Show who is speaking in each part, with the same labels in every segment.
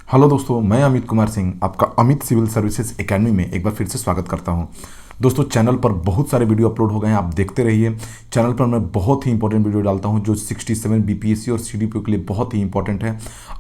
Speaker 1: Hello दोस्तों, मैं अमित कुमार सिंह आपका अमित सिविल सर्विसेज एकेडमी में एक बार फिर से स्वागत करता हूं। दोस्तों, चैनल पर बहुत सारे वीडियो अपलोड हो गए हैं, आप देखते रहिए। चैनल पर मैं बहुत ही इंपॉर्टेंट वीडियो डालता हूं जो 67 बीपीएससी और सीडीपीओ के लिए बहुत ही इंपॉर्टेंट है।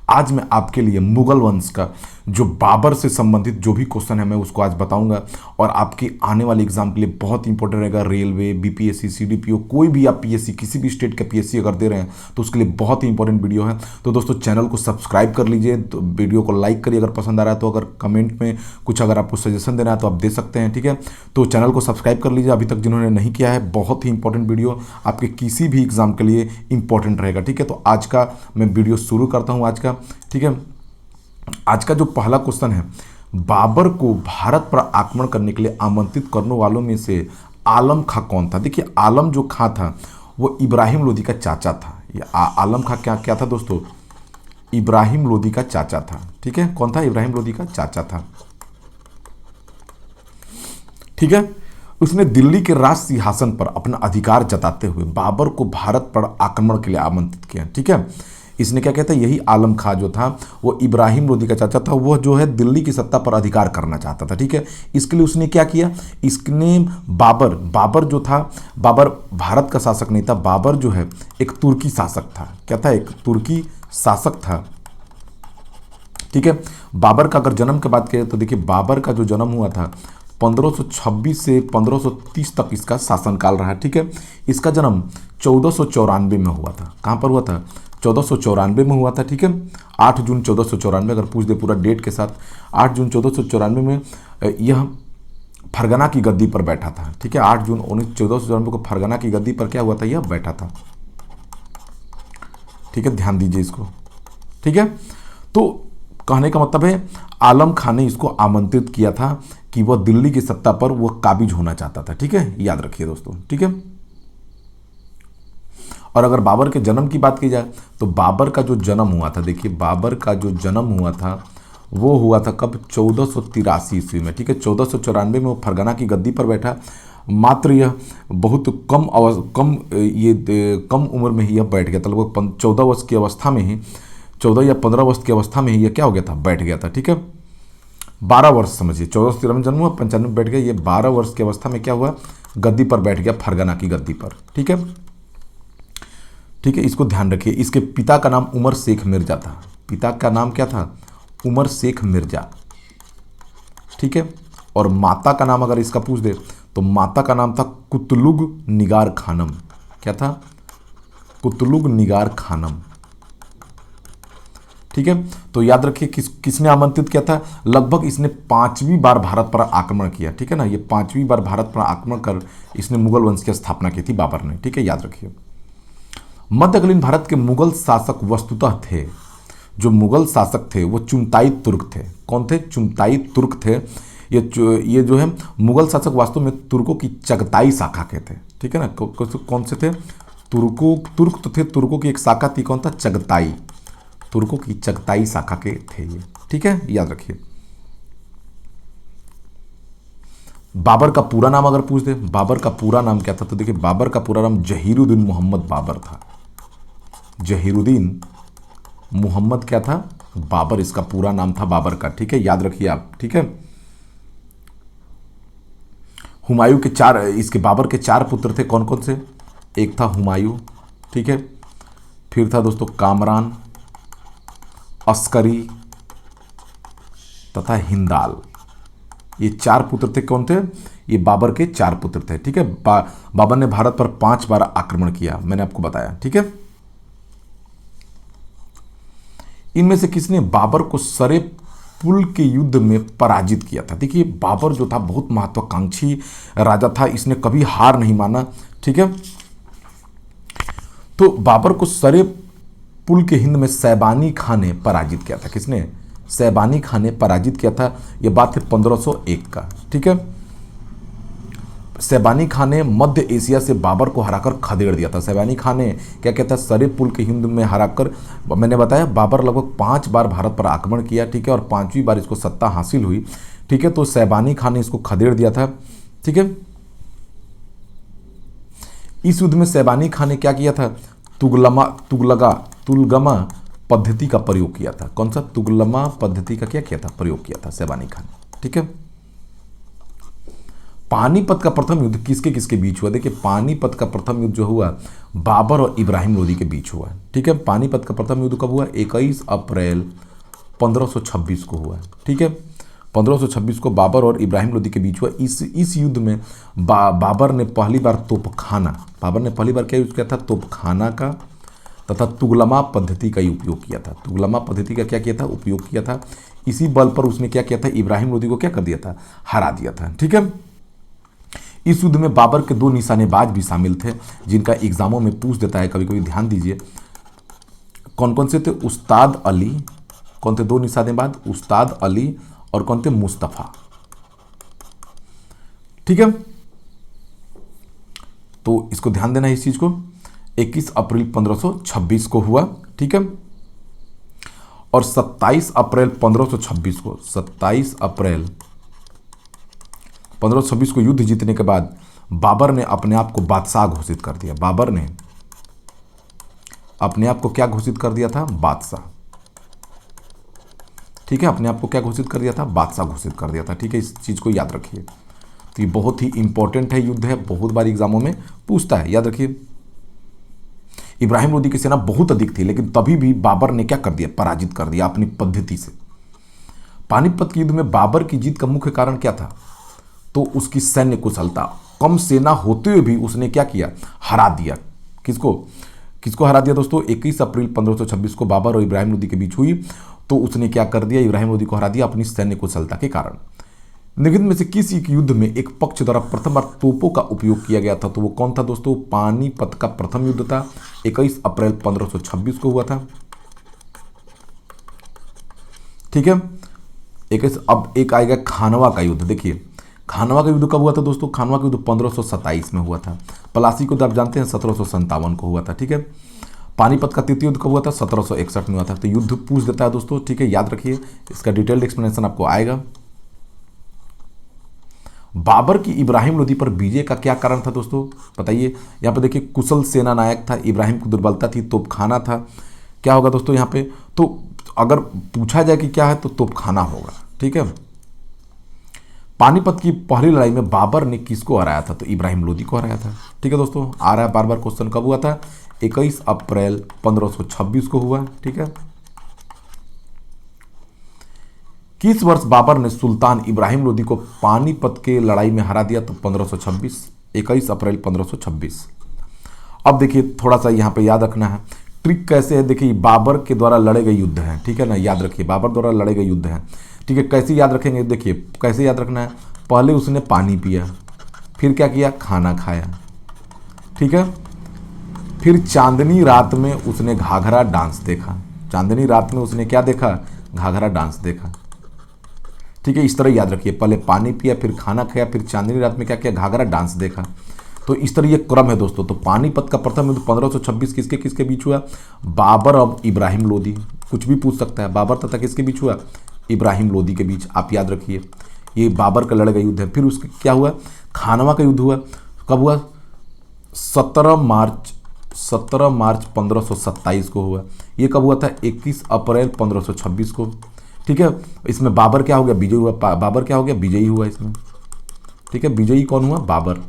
Speaker 1: आज मैं आपके लिए मुगल वंश का जो बाबर से संबंधित जो भी क्वेश्चन है मैं उसको आज बताऊंगा और आपकी आने वाले एग्जाम के लिए बहुत इंपॉर्टेंट रहेगा। रेलवे, बीपीएससी, सीडीपीओ, कोई भी आप पीएससी, किसी भी स्टेट का पीएससी अगर दे रहे हैं तो उसके लिए बहुत ही इंपॉर्टेंट वीडियो है। तो दोस्तों, चैनल को सब्सक्राइब कर लीजिए, तो वीडियो को लाइक करिए अगर पसंद आ रहा है तो। अगर कमेंट में कुछ अगर आपको सजेशन देना है तो आप दे सकते हैं, ठीक है। तो चैनल को सब्सक्राइब कर लीजिए अभी तक जिन्होंने नहीं किया है। बहुत ही इंपॉर्टेंट वीडियो आपके किसी भी एग्जाम के लिए इंपॉर्टेंट रहेगा, ठीक है। तो आज का मैं वीडियो शुरू करता हूँ आज का, ठीक है। आज का जो पहला क्वेश्चन है, बाबर को भारत पर आक्रमण करने के लिए आमंत्रित करने वालों में से आलम खां कौन था। देखिए, आलम जो खां था वो इब्राहिम लोदी का चाचा था। ये आलम खां क्या क्या था दोस्तों? इब्राहिम लोदी का चाचा था, ठीक है। कौन था? इब्राहिम लोदी का चाचा था, ठीक है। उसने दिल्ली के राज सिंहासन पर अपना अधिकार जताते हुए बाबर को भारत पर आक्रमण के लिए आमंत्रित किया, ठीक है। इसने क्या कहता है, यही आलम खां जो था वो इब्राहिम लोदी का चाचा था, वो जो है दिल्ली की सत्ता पर अधिकार करना चाहता था, ठीक है। इसके लिए उसने क्या किया, इसने बाबर जो था, बाबर भारत का शासक नहीं था, बाबर जो है एक तुर्की शासक था। क्या था? एक तुर्की शासक था, ठीक है। बाबर का अगर जन्म की बात करें तो देखिए, बाबर का जो जन्म हुआ था 1526 से 1530 तक इसका शासनकाल रहा, ठीक है। इसका जन्म 1494 में हुआ था। कहाँ पर हुआ था? 1494 में हुआ था, ठीक है। 8 जून 1494, अगर पूछ दे पूरा डेट के साथ, 8 जून 1494 में यह फरगना की गद्दी पर बैठा था, ठीक है। 8 जून 1494 को फरगना की गद्दी पर क्या हुआ था? यह बैठा था, ठीक है। ध्यान दीजिए इसको, ठीक है। तो कहने का मतलब है आलम खां ने इसको आमंत्रित किया था कि वह दिल्ली की सत्ता पर वह काबिज होना चाहता था, ठीक है। याद रखिए दोस्तों, ठीक है। और अगर बाबर के जन्म की बात की जाए तो बाबर का जो जन्म हुआ था, देखिए बाबर का जो जन्म हुआ था वो हुआ था कब? 1483 ईस्वी में, ठीक है। 1494 में वो फरगना की गद्दी पर बैठा। मात्र यह बहुत कम उम्र में ही यह बैठ गया था, लगभग 14 वर्ष की अवस्था में ही, 14 या 15 वर्ष की अवस्था में ही यह क्या हो गया था? बैठ गया था, ठीक है। 12 वर्ष समझिए, 1493 में जन्म हुआ, 95 में बैठ गया। ये 12 वर्ष की अवस्था में क्या हुआ? गद्दी पर बैठ गया, फरगना की गद्दी पर, ठीक है, ठीक है। इसको ध्यान रखिए। इसके पिता का नाम उमर शेख मिर्जा था। पिता का नाम क्या था? उमर शेख मिर्जा, ठीक है। और माता का नाम अगर इसका पूछ दे तो माता का नाम था कुतलुग निगार खानम। क्या था? कुतलुग निगार खानम, ठीक है। तो याद रखिए किसने आमंत्रित किया था? लगभग इसने 5वीं बार भारत पर आक्रमण किया, ठीक है ना। ये 5वीं बार भारत पर आक्रमण कर इसने मुगल वंश की स्थापना की थी बाबर ने, ठीक है। याद रखिए। मध्यकालीन भारत के मुगल शासक वस्तुतः थे, जो मुगल शासक थे वो चुगताई तुर्क थे। कौन थे? चुगताई तुर्क थे। ये जो है मुगल शासक वास्तव में तुर्कों की चगताई शाखा के थे, ठीक है ना। कौन से थे? तुर्क तो थे, तुर्कों की एक शाखा थी, कौन था? चगताई। तुर्कों की चगताई शाखा के थे ये, ठीक है। याद रखिए। बाबर का पूरा नाम अगर पूछ दे, बाबर का पूरा नाम क्या था? तो देखिए, बाबर का पूरा नाम जहीरुद्दीन मोहम्मद बाबर था। जहीरुद्दीन मोहम्मद क्या था? बाबर इसका पूरा नाम था बाबर का, ठीक है। याद रखिए आप, ठीक है। हुमायूं के इसके बाबर के 4 पुत्र थे, कौन कौन से? एक था हुमायूं, ठीक है। फिर था दोस्तों कामरान, अस्करी तथा हिंदाल। ये 4 पुत्र थे, कौन थे? ये बाबर के 4 पुत्र थे, ठीक है। बाबर ने भारत पर 5 बार आक्रमण किया, मैंने आपको बताया, ठीक है। इनमें से किसने बाबर को सरे पुल के युद्ध में पराजित किया था? देखिए, बाबर जो था बहुत महत्वाकांक्षी राजा था, इसने कभी हार नहीं माना, ठीक है। तो बाबर को सरे पुल के हिंद में सैबानी खां ने पराजित किया था। किसने? सैबानी खां ने पराजित किया था। यह बात है 1501 का, ठीक है। सैबानी खां ने मध्य एशिया से बाबर को हराकर खदेड़ दिया था। सैबानी खां ने क्या कहता है? सरे पुल के हिंद में हराकर, मैंने बताया बाबर लगभग 5 बार भारत पर आक्रमण किया, ठीक है। और 5वीं बार इसको सत्ता हासिल हुई, ठीक है। तो सैबानी खां ने इसको खदेड़ दिया था, ठीक है। इस युद्ध में सैबानी खां ने क्या किया था? तुगलमा पद्धति का प्रयोग किया था। कौन सा? तुगलमा पद्धति का क्या किया था? प्रयोग किया था शैबानी खान। ठीक है। पानीपत का प्रथम युद्ध किसके किसके बीच हुआ? देखिए पानीपत का प्रथम युद्ध जो हुआ बाबर और इब्राहिम लोदी के बीच हुआ। ठीक है। पानीपत का प्रथम युद्ध कब हुआ? 21 अप्रैल 1526 को हुआ। ठीक है। 1526 को बाबर और इब्राहिम लोदी के बीच हुआ। इस युद्ध में बाबर ने पहली बार क्या यूज किया था? तोपखाना का तथा तुगलमा पद्धति का ही उपयोग किया था। तुगलमा पद्धति का क्या किया था? उपयोग किया था। इसी बल पर उसने क्या किया था? इब्राहिम लोदी को क्या कर दिया था? हरा दिया था। ठीक है। इस युद्ध में बाबर के 2 निशानेबाज भी शामिल थे, जिनका एग्जामों में पूछ देता है कभी कभी, ध्यान दीजिए। कौन कौन से थे? उस्ताद अली। कौन थे 2 निशानेबाज? उस्ताद अली और कौन थे? मुस्तफा। ठीक है। तो इसको ध्यान देना है इस चीज को। 21 अप्रैल 1526 को हुआ। ठीक है। और 27 अप्रैल 1526 को 27 अप्रैल 1526 को युद्ध जीतने के बाद बाबर ने अपने आप को बादशाह घोषित कर दिया। बाबर ने अपने आप को क्या घोषित कर दिया था? बादशाह। ठीक है। अपने आप को क्या घोषित कर दिया था? बादशाह घोषित कर दिया था। ठीक है। इस चीज को याद रखिए। तो ये बहुत ही इंपॉर्टेंट है युद्ध है, बहुत बार एग्जामों में पूछता है, याद रखिए। इब्राहिम लोदी की सेना बहुत अधिक थी, लेकिन तभी भी बाबर ने क्या कर दिया? पराजित कर दिया अपनी पद्धति से। पानीपत के युद्ध में बाबर की जीत का मुख्य कारण क्या था? तो उसकी सैन्य कुशलता। कम सेना होते हुए भी उसने क्या किया? हरा दिया। किसको किसको हरा दिया दोस्तों? 21 अप्रैल 1526 को बाबर और इब्राहिम लोदी के बीच हुई, तो उसने क्या कर दिया? इब्राहिम लोदी को हरा दिया अपनी सैन्य कुशलता के कारण। निम्न में से किसी युद्ध में एक पक्ष द्वारा प्रथम बार तोपों का उपयोग किया गया था? तो वो कौन था दोस्तों? पानीपत का प्रथम युद्ध था, 21 अप्रैल 1526 को हुआ था। ठीक है। 21। अब एक आएगा खानवा का युद्ध। देखिए खानवा का युद्ध कब हुआ था दोस्तों? खानवा का युद्ध 1527 में हुआ था। प्लासी को आप जानते हैं 1757 को हुआ था। ठीक है। पानीपत का तृतीय युद्ध कब हुआ था? 1761 में हुआ था। तो युद्ध पूछ देता है दोस्तों। ठीक है। याद रखिए, इसका डिटेल्ड एक्सप्लेनेशन आपको आएगा। बाबर की इब्राहिम लोदी पर विजय का क्या कारण था दोस्तों? बताइए। यहाँ पे देखिए कुशल सेना नायक था, इब्राहिम की दुर्बलता थी, तोपखाना था। क्या होगा दोस्तों यहाँ पे? तो अगर पूछा जाए कि क्या है तो तोपखाना होगा। ठीक है। पानीपत की पहली लड़ाई में बाबर ने किसको हराया था? तो इब्राहिम लोदी को हराया था। ठीक है दोस्तों। आ रहा है बार बार क्वेश्चन। कब हुआ था? 21 अप्रैल 1526 को हुआ। ठीक है। किस वर्ष बाबर ने सुल्तान इब्राहिम लोदी को पानीपत के लड़ाई में हरा दिया? तो 1526, 21 अप्रैल 1526। अब देखिए थोड़ा सा यहाँ पे याद रखना है, ट्रिक कैसे है। देखिए बाबर के द्वारा लड़े गए युद्ध हैं। ठीक है ना, याद रखिए बाबर द्वारा लड़े गए युद्ध हैं। ठीक है। कैसे याद रखेंगे? देखिए कैसे याद रखना है। पहले उसने पानी पिया, फिर क्या किया? खाना खाया। ठीक है। फिर चांदनी रात में उसने घाघरा डांस देखा। चांदनी रात में उसने क्या देखा? घाघरा डांस देखा। ठीक है। इस तरह याद रखिए, पहले पानी पिया, फिर खाना खाया, फिर चांदनी रात में क्या किया? घाघरा डांस देखा। तो इस तरह ये क्रम है दोस्तों। तो पानीपत का प्रथम युद्ध 1526 किसके किसके बीच हुआ? बाबर और इब्राहिम लोदी। कुछ भी पूछ सकता है। बाबर तथा किसके बीच हुआ? इब्राहिम लोदी के बीच। आप याद रखिए ये बाबर का लड़े गए युद्ध है। फिर उसके क्या हुआ? खानवा का युद्ध हुआ। कब हुआ? 17 मार्च 1527 को हुआ। ये कब हुआ था? 21 अप्रैल 1526 को। ठीक है। इसमें बाबर क्या हो गया? विजयी हुआ। बाबर क्या हो गया? विजयी हुआ इसमें। ठीक है। विजयी कौन हुआ? बाबर।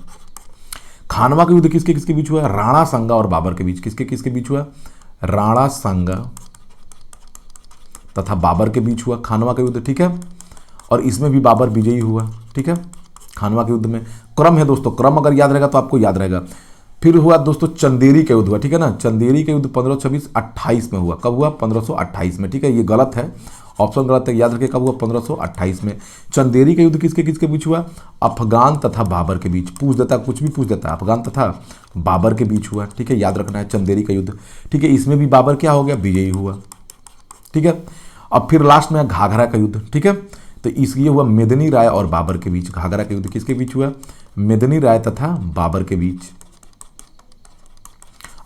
Speaker 1: खानवा का युद्ध किसके किसके बीच हुआ? राणा संगा और बाबर के बीच। किसके किसके बीच हुआ? राणा संगा तथा बाबर के बीच हुआ खानवा का युद्ध। ठीक है। और इसमें भी बाबर विजयी हुआ। ठीक है। खानवा के युद्ध में क्रम है दोस्तों, क्रम अगर याद रहेगा तो आपको याद रहेगा। फिर हुआ दोस्तों चंदेरी का युद्ध हुआ। ठीक है ना। चंदेरी का युद्ध 1526-28 में हुआ। कब हुआ? 1528 में। ठीक है। ये गलत है, ऑप्शन गलत है, याद रखिए कब हुआ? 1528 में। चंदेरी का युद्ध किसके किसके बीच हुआ? अफगान तथा बाबर के बीच। पूछ देता, कुछ भी पूछ देता, अफगान तथा बाबर के बीच हुआ। ठीक है। याद रखना है चंदेरी का युद्ध। ठीक है। इसमें भी बाबर क्या हो गया? विजयी हुआ। ठीक है। अब फिर लास्ट में घाघरा का युद्ध। ठीक है। तो ये हुआ मेदिनी राय और बाबर के बीच। घाघरा का युद्ध किसके बीच हुआ? मेदिनी राय तथा बाबर के बीच।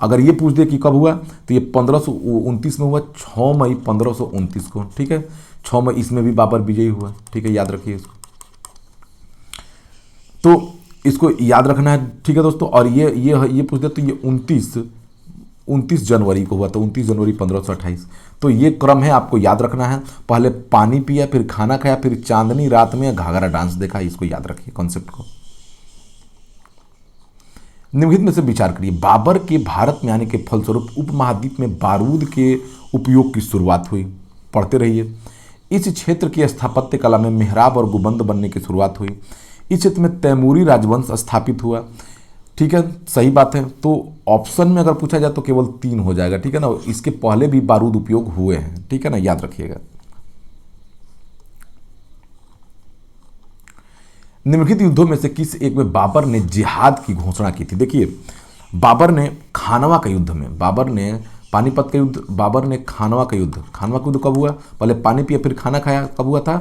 Speaker 1: अगर ये पूछ दे कि कब हुआ तो ये 1529 में हुआ, 6 मई 1529 को। ठीक है। 6 मई। इसमें भी बाबर विजयी हुआ। ठीक है। याद रखिए इसको, तो इसको याद रखना है। ठीक है दोस्तों। और ये पूछ दे तो ये 29 29 जनवरी को हुआ था, 29 जनवरी 1528। तो ये क्रम है, आपको याद रखना है। पहले पानी पिया, फिर खाना खाया, फिर चांदनी रात में घाघरा डांस देखा। इसको याद रखिए कॉन्सेप्ट को। निम्नलिखित में से विचार करिए, बाबर के भारत में आने के फलस्वरूप उपमहाद्वीप में बारूद के उपयोग की शुरुआत हुई। पढ़ते रहिए। इस क्षेत्र की स्थापत्य कला में मेहराब और गुंबद बनने की शुरुआत हुई। इस क्षेत्र में तैमूरी राजवंश स्थापित हुआ। ठीक है, सही बात है। तो ऑप्शन में अगर पूछा जाए तो केवल 3 हो जाएगा। ठीक है ना, इसके पहले भी बारूद उपयोग हुए हैं। ठीक है ना, याद रखिएगा। निम्नलिखित युद्धों में से किस एक में बाबर ने जिहाद की घोषणा की थी? देखिए, बाबर ने खानवा का युद्ध में, बाबर ने पानीपत का युद्ध, बाबर ने खानवा का युद्ध कब हुआ? पहले पानी पिया फिर खाना खाया, कब हुआ था?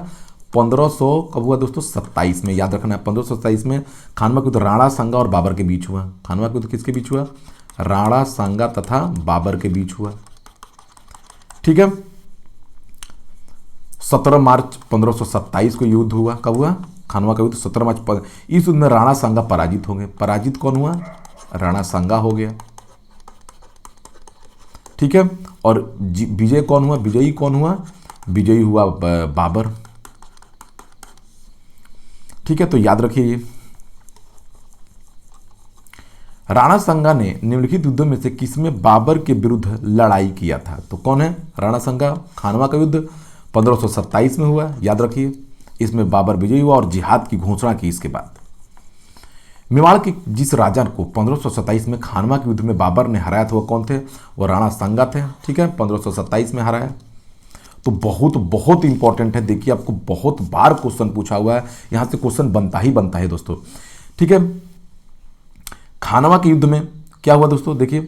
Speaker 1: 1500 कब हुआ दोस्तों? 27 में। याद रखना है, 1527 में खानवा का युद्ध राणा सांगा और बाबर के बीच हुआ। खानवा का युद्ध किसके बीच हुआ? राणा सांगा तथा बाबर के बीच हुआ। ठीक है, 17 मार्च 1527 को युद्ध हुआ। कब हुआ? खानवा का युद्ध 17 मार्च। इस युद्ध में राणा सांगा पराजित हो गए। पराजित कौन हुआ? राणा सांगा हो गया। ठीक है, और विजय कौन हुआ? विजयी कौन हुआ? विजयी हुआ बाबर। ठीक है, तो याद रखिए ये। राणा सांगा ने निम्नलिखित युद्धों में से किसमें बाबर के विरुद्ध लड़ाई किया था? तो कौन है राणा सांगा? खानवा का युद्ध 1527 में हुआ, याद रखिए। इसमें बाबर विजयी हुआ और जिहाद की घोषणा की। इसके बाद मेवाड़ के जिस राजा को 1527 में खानवा के युद्ध में बाबर ने हराया था, वो कौन थे? वो राणा सांगा थे। ठीक है, 1527 में हराया। तो बहुत बहुत इंपॉर्टेंट है। देखिए, आपको बहुत बार क्वेश्चन पूछा हुआ है, यहां से क्वेश्चन बनता ही बनता है दोस्तों। ठीक है, खानवा के युद्ध में क्या हुआ दोस्तों? देखिए,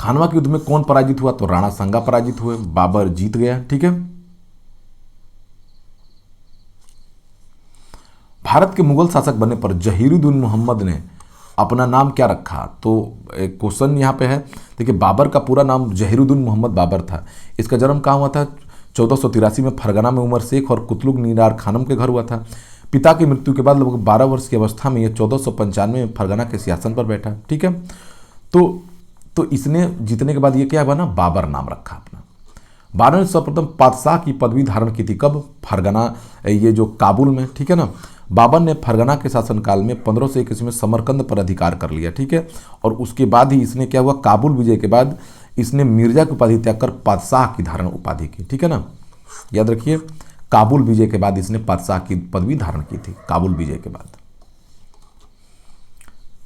Speaker 1: खानवा के युद्ध में कौन पराजित हुआ? तो राणा सांगा पराजित हुए, बाबर जीत गया। ठीक है, भारत के मुगल शासक बनने पर जहीरुद्दीन मोहम्मद ने अपना नाम क्या रखा? तो एक क्वेश्चन यहाँ पे है। देखिए, बाबर का पूरा नाम जहीरुद्दीन मोहम्मद बाबर था। इसका जन्म कहाँ हुआ था? 1483 में फरगना में उमर शेख और कुतलुग नीनार खानम के घर हुआ था। पिता की मृत्यु के बाद लगभग 12 वर्ष की अवस्था में यह 1495 में फरगना के सिंहासन पर बैठा। ठीक है, तो इसने जीतने के बाद ये क्या बना? बाबर नाम रखा अपना। बाबर ने सर्वप्रथम पातशाह की पदवी धारण की थी। कब? फरगना, ये जो काबुल में। ठीक है ना, बाबर ने फरगना के शासनकाल में 1521 में समरकंद पर अधिकार कर लिया। ठीक है, और उसके बाद ही इसने क्या हुआ? काबुल विजय के बाद इसने मिर्जा की उपाधि त्याग कर पातशाह की धारण उपाधि की। ठीक है ना, याद रखिए, काबुल विजय के बाद इसने पातशाह की पदवी धारण की थी। काबुल विजय के बाद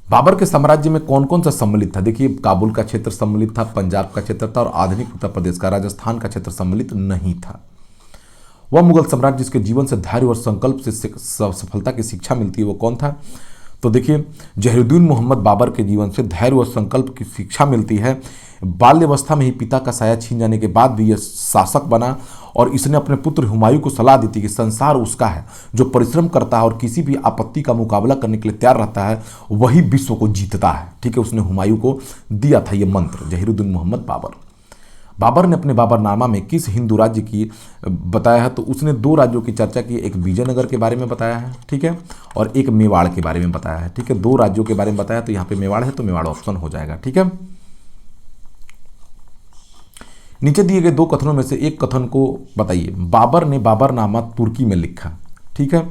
Speaker 1: बाबर के साम्राज्य में कौन कौन सा सम्मिलित था? देखिए, काबुल का क्षेत्र सम्मिलित था, पंजाब का क्षेत्र था और आधुनिक उत्तर प्रदेश का राजस्थान का क्षेत्र सम्मिलित नहीं था। वह मुगल सम्राट जिसके जीवन से धैर्य और संकल्प से सफलता की शिक्षा मिलती है, वो कौन था? तो देखिए, जहीरुद्दीन मोहम्मद बाबर के जीवन से धैर्य और संकल्प की शिक्षा मिलती है। बाल्यावस्था में ही पिता का साया छीन जाने के बाद भी यह शासक बना और इसने अपने पुत्र हुमायूं को सलाह दी थी कि संसार उसका है जो परिश्रम करता है और किसी भी आपत्ति का मुकाबला करने के लिए तैयार रहता है, वही विश्व को जीतता है। ठीक है, उसने हुमायूं को दिया था ये मंत्र, जहीरुद्दीन मोहम्मद बाबर। बाबर ने अपने बाबरनामा में किस हिंदू राज्य की बताया है? तो उसने 2 राज्यों की चर्चा की, एक विजयनगर के बारे में बताया है। ठीक है, और एक मेवाड़ के बारे में बताया है। ठीक है, 2 राज्यों के बारे में बताया, तो यहाँ पे मेवाड़ है तो मेवाड़ ऑप्शन हो जाएगा। ठीक है, नीचे दिए गए 2 कथनों में से एक कथन को बताइए। बाबर ने बाबरनामा तुर्की में लिखा। ठीक है,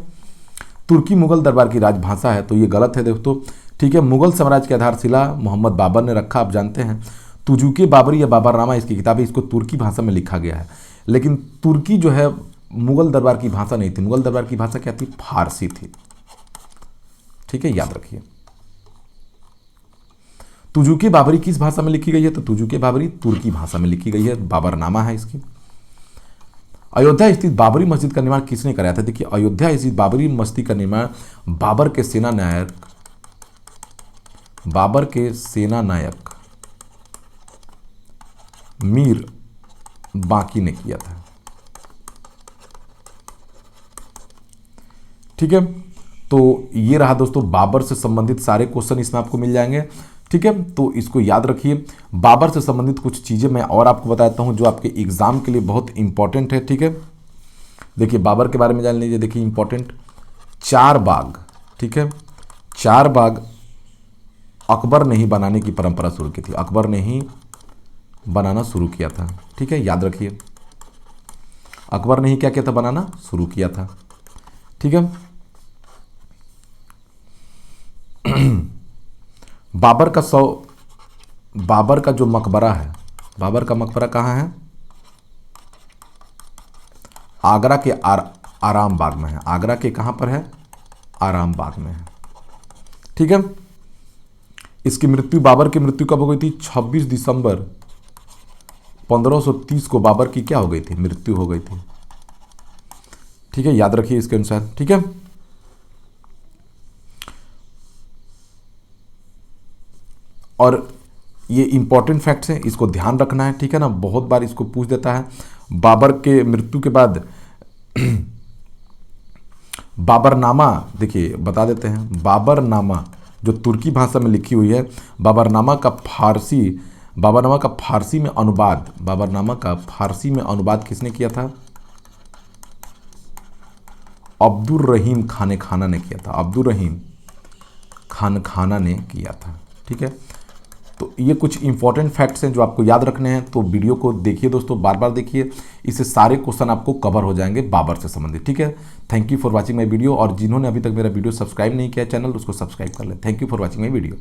Speaker 1: तुर्की मुगल दरबार की राजभाषा है, तो ये गलत है दोस्तों। ठीक है, मुगल साम्राज्य की आधारशिला मोहम्मद बाबर ने रखा। आप जानते हैं तुजुके बाबरी या बाबरनामा इसकी किताब है, इसको तुर्की भाषा में लिखा गया है। लेकिन तुर्की जो है मुगल दरबार की भाषा नहीं थी। मुगल दरबार की भाषा क्या थी? फारसी थी। ठीक है, याद रखिए। तुजुके बाबरी किस भाषा में लिखी गई है? तो तुजुके बाबरी तुर्की भाषा में लिखी गई है, बाबरनामा है इसकी। अयोध्या स्थित बाबरी मस्जिद का निर्माण किसने कराया था? देखिए, अयोध्या स्थित बाबरी मस्जिद का निर्माण बाबर के सेना नायक मीर बाकी ने किया था। ठीक है, तो ये रहा दोस्तों बाबर से संबंधित सारे क्वेश्चन इसमें आपको मिल जाएंगे। ठीक है, तो इसको याद रखिए। बाबर से संबंधित कुछ चीजें मैं और आपको बताता हूं जो आपके एग्जाम के लिए बहुत इंपॉर्टेंट है। ठीक है, देखिए बाबर के बारे में जान लीजिए। देखिए इंपॉर्टेंट, 4 बाग। ठीक है, 4 बाग अकबर ने ही बनाने की परंपरा शुरू की थी। अकबर ने ही बनाना शुरू किया था। ठीक है, याद रखिए, अकबर ने ही क्या किया था, बनाना शुरू किया था। ठीक है। बाबर का जो मकबरा है, बाबर का मकबरा कहाँ है? आगरा के आराम बाग में है। आगरा के कहाँ पर है? आराम बाग में है। ठीक है। इसकी मृत्यु, बाबर की मृत्यु कब हो गई थी? 26 दिसंबर 1530 को बाबर की क्या हो गई थी? मृत्यु हो गई थी। ठीक है, याद रखिए इसके अनुसार। ठीक है। और ये इंपॉर्टेंट फैक्ट्स हैं, इसको ध्यान रखना है। ठीक है ना, बहुत बार इसको पूछ देता है। बाबर के मृत्यु के बाद बाबरनामा, देखिए बता देते हैं, बाबरनामा जो तुर्की भाषा में लिखी हुई है, बाबरनामा का फारसी में अनुवाद, बाबरनामा का फारसी में अनुवाद किसने किया था? अब्दुल रहीम खान खाना ने किया था। अब्दुल रहीम खान खाना ने किया था। ठीक है, तो ये कुछ इंपॉर्टेंट फैक्ट्स हैं जो आपको याद रखने हैं। तो वीडियो को देखिए दोस्तों, बार बार देखिए, इससे सारे क्वेश्चन आपको कवर हो जाएंगे बाबर से संबंधित। ठीक है, thank you for watching my video. और जिन्होंने अभी तक मेरा वीडियो सब्सक्राइब नहीं किया चैनल, उसको सब्सक्राइब कर लें। Thank you for watching my video.